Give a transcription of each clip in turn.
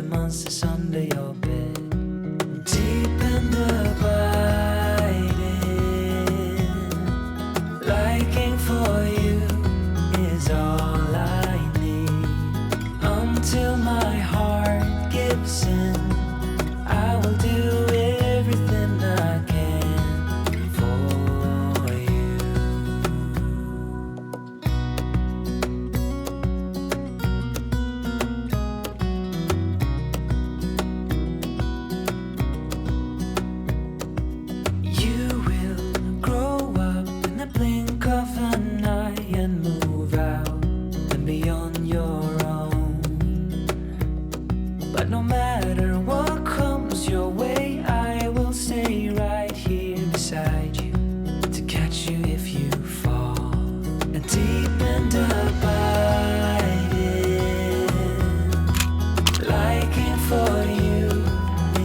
months is under your bed. Deep and abiding, liking for you is all I need. Until my heart gives in, I will do everything I can for you. You will grow up in the blink of an eye and move out and be on your own. But no matter what comes your way, I will stay right here beside you to catch you if you fall. And deep and abiding, liking for you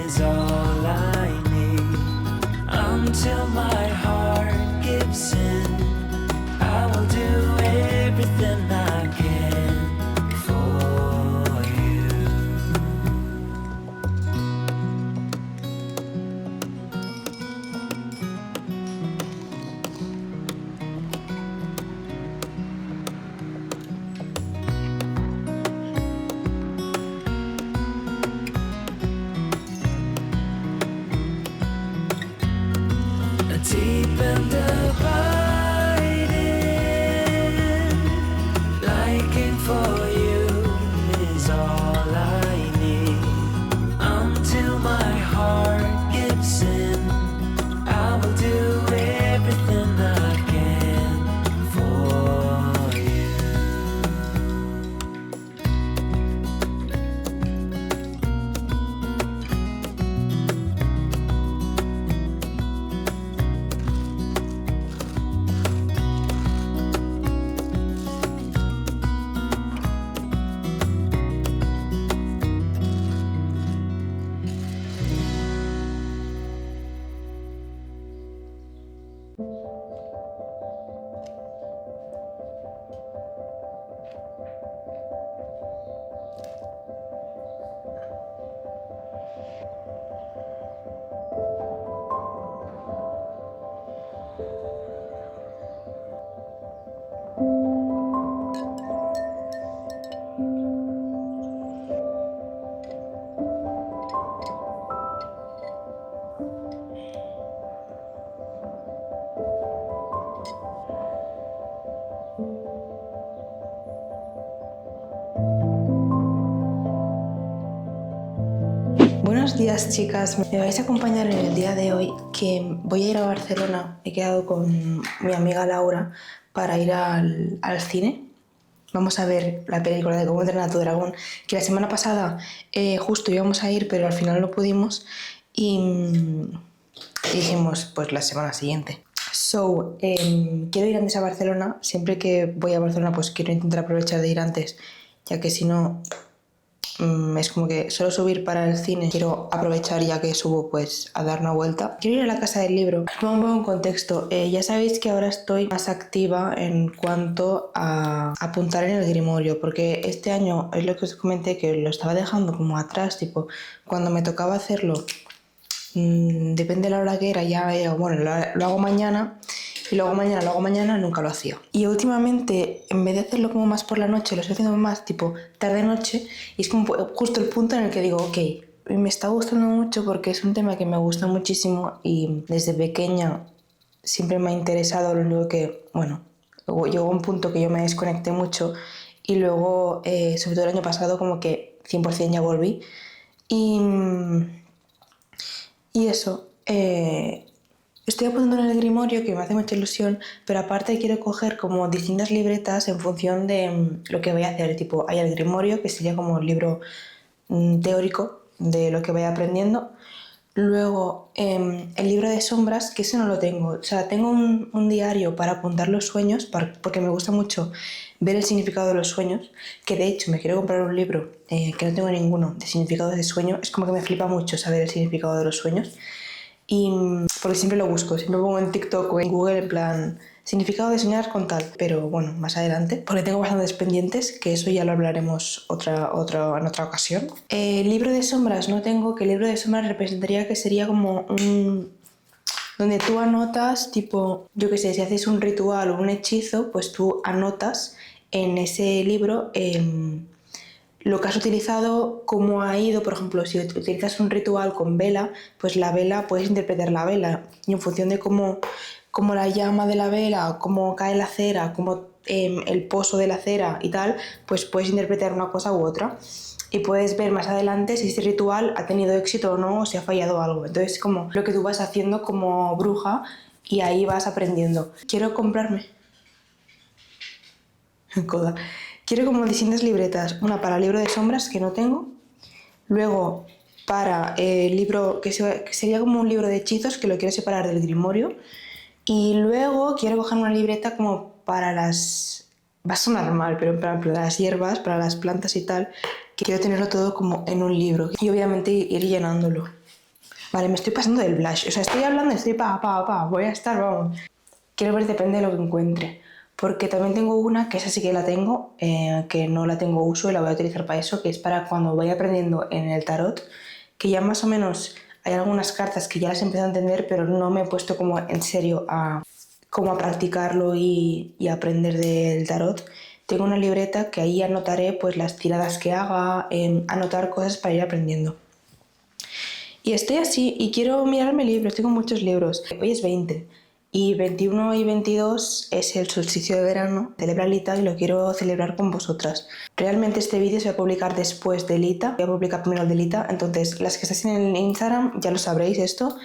is all I need. Until my heart gives in, I will do everything I can for you. Deep and abiding, liking for you is all I need. Until my heart gives in, I will do everything I can for you. Buenos días, chicas. Me vais a acompañar en el día de hoy, que voy a ir a Barcelona. He quedado con mi amiga Laura para ir al cine. Vamos a ver la película de Cómo entrenar a tu dragón, que la semana pasada justo íbamos a ir, pero al final no pudimos y dijimos pues la semana siguiente. Quiero ir antes a Barcelona. Siempre que voy a Barcelona pues quiero intentar aprovechar de ir antes, ya que si no es como que solo subir para el cine. Quiero aprovechar ya que subo pues a dar una vuelta. Quiero ir a la Casa del Libro. Os pongo un poco en contexto. Ya sabéis que ahora estoy más activa en cuanto a apuntar en el Grimorio, porque este año es lo que os comenté, que lo estaba dejando como atrás, tipo cuando me tocaba hacerlo, depende de la hora que era, ya bueno, lo hago mañana. Y luego mañana, nunca lo hacía. Y últimamente, en vez de hacerlo como más por la noche, lo estoy haciendo más tipo tarde-noche. Y es como justo el punto en el que digo, ok, me está gustando mucho porque es un tema que me gusta muchísimo y desde pequeña siempre me ha interesado. Lo único que, bueno, luego llegó un punto que yo me desconecté mucho y luego, sobre todo el año pasado, como que 100% ya volví. Y eso... Estoy apuntando en el Grimorio, que me hace mucha ilusión, pero aparte quiero coger como distintas libretas en función de lo que voy a hacer. Tipo, hay el Grimorio, que sería como un libro teórico de lo que voy aprendiendo. Luego, el libro de sombras, que ese no lo tengo. O sea, tengo un diario para apuntar los sueños, porque me gusta mucho ver el significado de los sueños, que de hecho me quiero comprar un libro que no tengo ninguno de significados de sueño. Es como que me flipa mucho saber el significado de los sueños. Y porque siempre lo busco, siempre pongo en TikTok o en Google en plan Significado de soñar con tal, pero bueno, más adelante, porque tengo bastantes pendientes, que eso ya lo hablaremos en otra ocasión. Libro de sombras no tengo, que el libro de sombras representaría que sería como un... donde tú anotas, tipo, yo qué sé, si haces un ritual o un hechizo, pues tú anotas en ese libro lo que has utilizado, cómo ha ido. Por ejemplo, si utilizas un ritual con vela, pues la vela, puedes interpretar la vela y en función de cómo la llama de la vela, cómo cae la cera, cómo el pozo de la cera y tal, pues puedes interpretar una cosa u otra y puedes ver más adelante si ese ritual ha tenido éxito o no, o si ha fallado algo. Entonces, como lo que tú vas haciendo como bruja y ahí vas aprendiendo. Quiero comprarme coda. Quiero como distintas libretas, una para libro de sombras, que no tengo, luego para libro, que sería como un libro de hechizos, que lo quiero separar del grimorio, y luego quiero coger una libreta como para las... va a sonar mal, pero para las hierbas, para las plantas y tal, que quiero tenerlo todo como en un libro, y obviamente ir llenándolo. Vale, me estoy pasando del blush, o sea, estoy hablando, estoy voy a estar, vamos. Quiero ver, depende de lo que encuentre. Porque también tengo una, que esa sí que la tengo, que no la tengo uso y la voy a utilizar para eso, que es para cuando vaya aprendiendo en el tarot, que ya más o menos hay algunas cartas que ya las he empezado a entender, pero no me he puesto como en serio como a practicarlo y aprender del tarot. Tengo una libreta que ahí anotaré pues las tiradas que haga, anotar cosas para ir aprendiendo. Y estoy así, y quiero mirarme libros, tengo muchos libros. Hoy es 20, y 21 y 22 es el solsticio de verano, celebra Lita y lo quiero celebrar con vosotras. Realmente este vídeo se va a publicar después de Lita, voy a publicar primero el de Lita, entonces las que estáis en Instagram ya lo sabréis esto,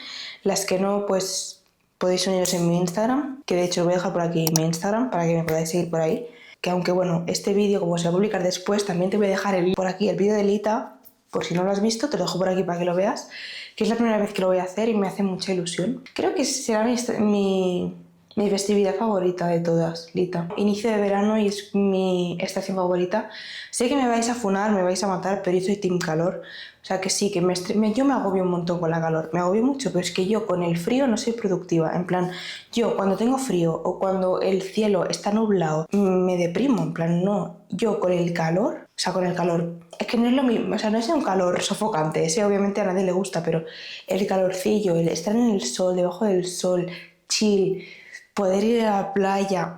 las que no, pues podéis uniros en mi Instagram, que de hecho os voy a dejar por aquí mi Instagram para que me podáis seguir por ahí. Que aunque bueno, este vídeo como se va a publicar después, también te voy a dejar por aquí el vídeo de Lita. Por si no lo has visto, te lo dejo por aquí para que lo veas, que es la primera vez que lo voy a hacer y me hace mucha ilusión. Creo que será mi festividad favorita de todas, Lita. Inicio de verano y es mi estación favorita. Sé que me vais a funar, me vais a matar, pero yo soy team calor. O sea que sí, que yo me agobio un montón con la calor. Me agobio mucho, pero es que yo con el frío no soy productiva. En plan, yo cuando tengo frío o cuando el cielo está nublado, me deprimo. En plan, no. Yo con el calor, o sea, con el calor, es que no es lo mismo, o sea, no es un calor sofocante, ese obviamente a nadie le gusta, pero el calorcillo, el estar en el sol, debajo del sol, chill, poder ir a la playa,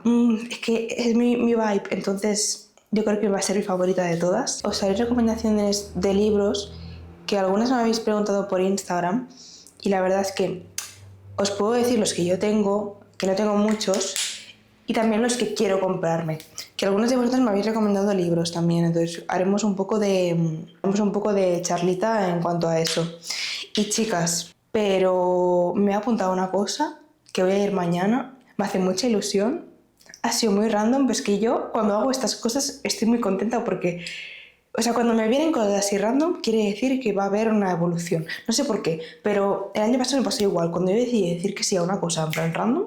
es que es mi vibe. Entonces yo creo que va a ser mi favorita de todas. Os haré recomendaciones de libros, que algunas me habéis preguntado por Instagram, y la verdad es que os puedo decir los que yo tengo, que no tengo muchos, y también los que quiero comprarme. Que algunos de vosotros me habéis recomendado libros también, entonces haremos un poco de charlita en cuanto a eso. Y chicas, pero me he apuntado una cosa que voy a ir mañana, me hace mucha ilusión. Ha sido muy random, pues que yo cuando hago estas cosas estoy muy contenta porque, o sea, cuando me vienen cosas así random, quiere decir que va a haber una evolución. No sé por qué, pero el año pasado me pasó igual. Cuando yo decidí decir que sí a una cosa en plan random,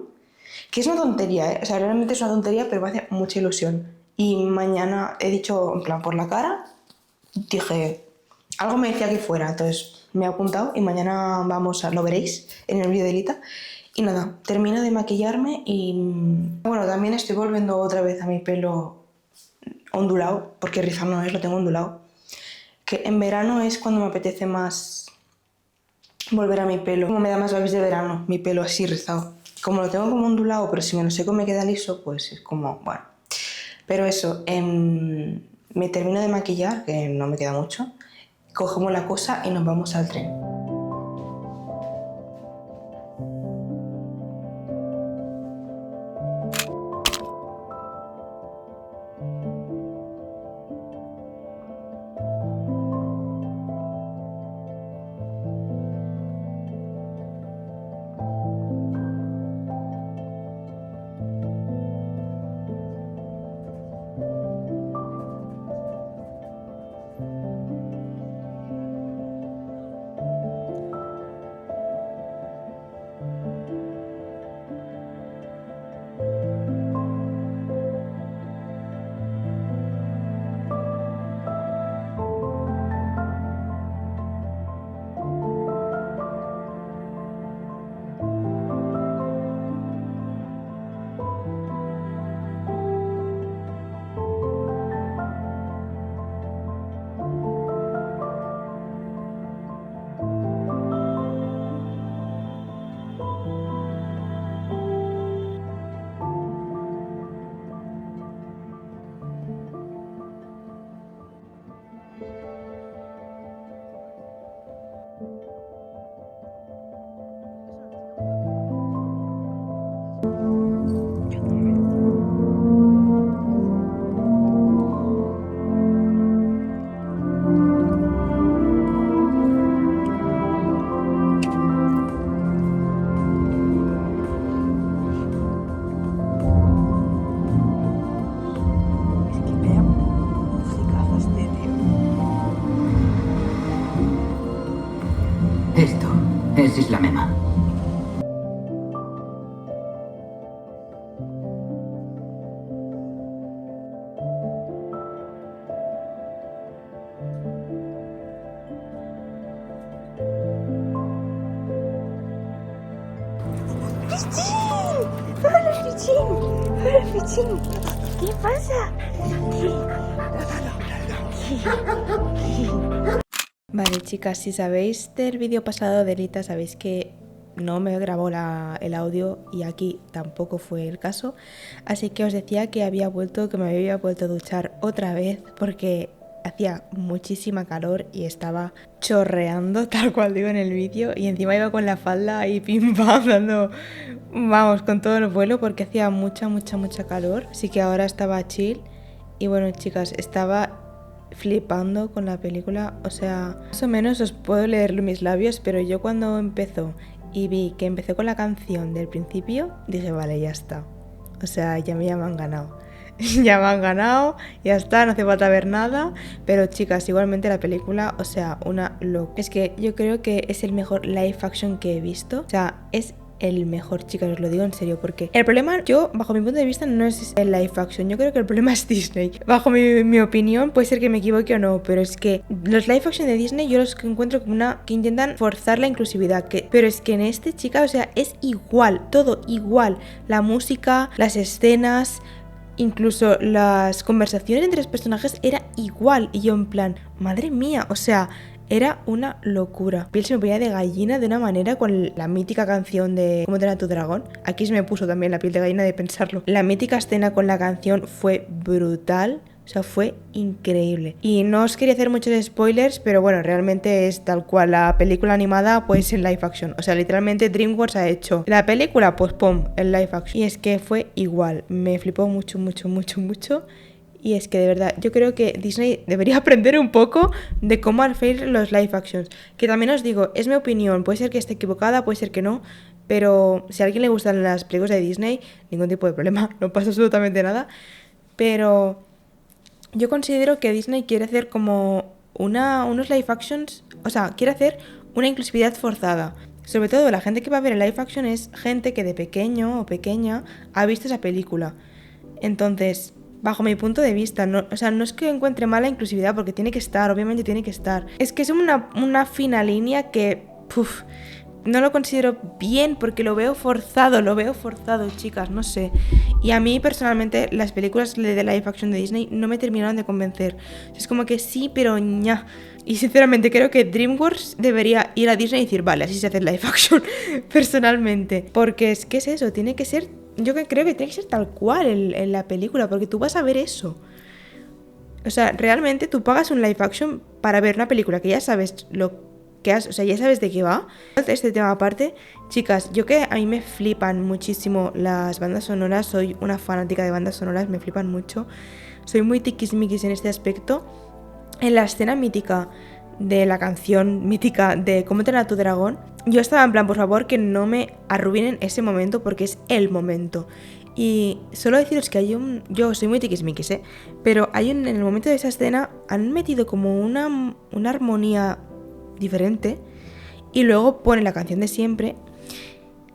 que es una tontería, ¿eh? O sea, realmente es una tontería, pero me hace mucha ilusión. Y mañana he dicho, en plan, por la cara, dije, algo me decía que fuera, entonces me he apuntado y mañana lo veréis en el vídeo de Lita. Y nada, termino de maquillarme y bueno, también estoy volviendo otra vez a mi pelo ondulado, porque rizar no es, lo tengo ondulado. Que en verano es cuando me apetece más volver a mi pelo, como me da más vibes de verano, mi pelo así rizado. Como lo tengo como ondulado, pero si me lo seco me queda liso, pues es como, bueno. Pero eso, me termino de maquillar, que no me queda mucho, cogemos la cosa y nos vamos al tren. es Isla Mema. ¿Qué pasa? Vale, chicas, si sabéis del vídeo pasado de Lita, sabéis que no me grabó el audio y aquí tampoco fue el caso. Así que os decía que me había vuelto a duchar otra vez porque hacía muchísima calor y estaba chorreando, tal cual digo en el vídeo, y encima iba con la falda y pim pam dando, vamos, con todo el vuelo porque hacía mucha calor. Así que ahora estaba chill y bueno, chicas, estaba flipando con la película. O sea, más o menos os puedo leer mis labios, pero yo cuando empezó y vi que empezó con la canción del principio, dije, vale, ya está. O sea, ya me han ganado. Ya me han ganado, ya está, no hace falta ver nada. Pero chicas, igualmente la película, o sea, una locura. Es que yo creo que es el mejor live action que he visto. O sea, es el mejor, chicas, os lo digo en serio, porque el problema, yo, bajo mi punto de vista, no es el live action. Yo creo que el problema es Disney. Bajo mi opinión, puede ser que me equivoque o no, pero es que los live action de Disney yo los encuentro como que intentan forzar la inclusividad, pero es que en este, chicas, o sea, es igual, todo igual. La música, las escenas, incluso las conversaciones entre los personajes era igual. Y yo en plan, madre mía, o sea, era una locura. Piel se me ponía de gallina de una manera con la mítica canción de ¿Cómo entrenar a tu dragón? Aquí se me puso también la piel de gallina de pensarlo. La mítica escena con la canción fue brutal. O sea, fue increíble. Y no os quería hacer muchos spoilers, pero bueno, realmente es tal cual la película animada, pues en live action. O sea, literalmente DreamWorks ha hecho la película, pues pum, en live action. Y es que fue igual. Me flipó mucho. Y es que de verdad, yo creo que Disney debería aprender un poco de cómo hacer los live actions. Que también os digo, es mi opinión, puede ser que esté equivocada, puede ser que no, pero si a alguien le gustan las películas de Disney, ningún tipo de problema, no pasa absolutamente nada. Pero yo considero que Disney quiere hacer como unos live actions, o sea, quiere hacer una inclusividad forzada. Sobre todo la gente que va a ver el live action es gente que de pequeño o pequeña ha visto esa película. Entonces, bajo mi punto de vista, no, o sea, no es que encuentre mala inclusividad, porque tiene que estar, obviamente tiene que estar. Es que es una fina línea que, no lo considero bien porque lo veo forzado, chicas, no sé. Y a mí personalmente las películas de live action de Disney no me terminaron de convencer. Es como que sí, pero ña. Y sinceramente creo que DreamWorks debería ir a Disney y decir, vale, así se hace live action, personalmente. Porque es que es eso, tiene que ser, yo creo que tiene que ser tal cual en la película, porque tú vas a ver eso. O sea, realmente tú pagas un live action para ver una película que ya sabes o sea, ya sabes de qué va. Este tema aparte, chicas, yo que a mí me flipan muchísimo las bandas sonoras, soy una fanática de bandas sonoras, me flipan mucho. Soy muy tiquismiquis en este aspecto. En la escena mítica de la canción mítica de Cómo entrenar a tu dragón, yo estaba en plan, por favor, que no me arruinen ese momento porque es el momento. Y solo deciros que yo soy muy tiquismiquis, pero en el momento de esa escena han metido como una armonía diferente y luego pone la canción de siempre.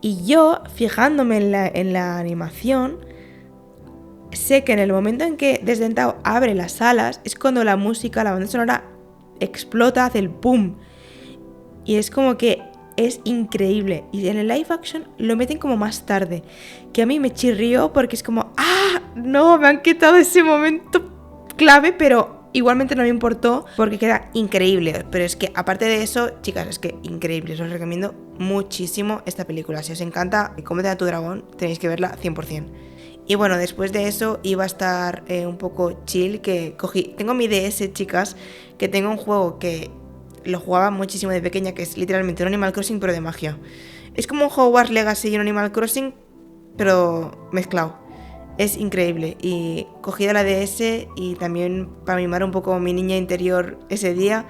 Y yo, fijándome en la animación, sé que en el momento en que Desde Tao abre las alas es cuando la música, la banda sonora explota, hace el boom. Y es como que es increíble. Y en el live action lo meten como más tarde, que a mí me chirrió porque es como, no, me han quitado ese momento clave, pero igualmente no me importó porque queda increíble. Pero es que aparte de eso, chicas, es que increíble. Os recomiendo muchísimo esta película. Si os encanta Cómo entrenar a tu dragón, tenéis que verla 100%. Y bueno, después de eso iba a estar un poco chill, que tengo mi DS, chicas, que tengo un juego que lo jugaba muchísimo de pequeña, que es literalmente un Animal Crossing pero de magia. Es como un Hogwarts Legacy y un Animal Crossing, pero mezclado. Es increíble. Y cogí de la DS y también para mimar un poco a mi niña interior ese día,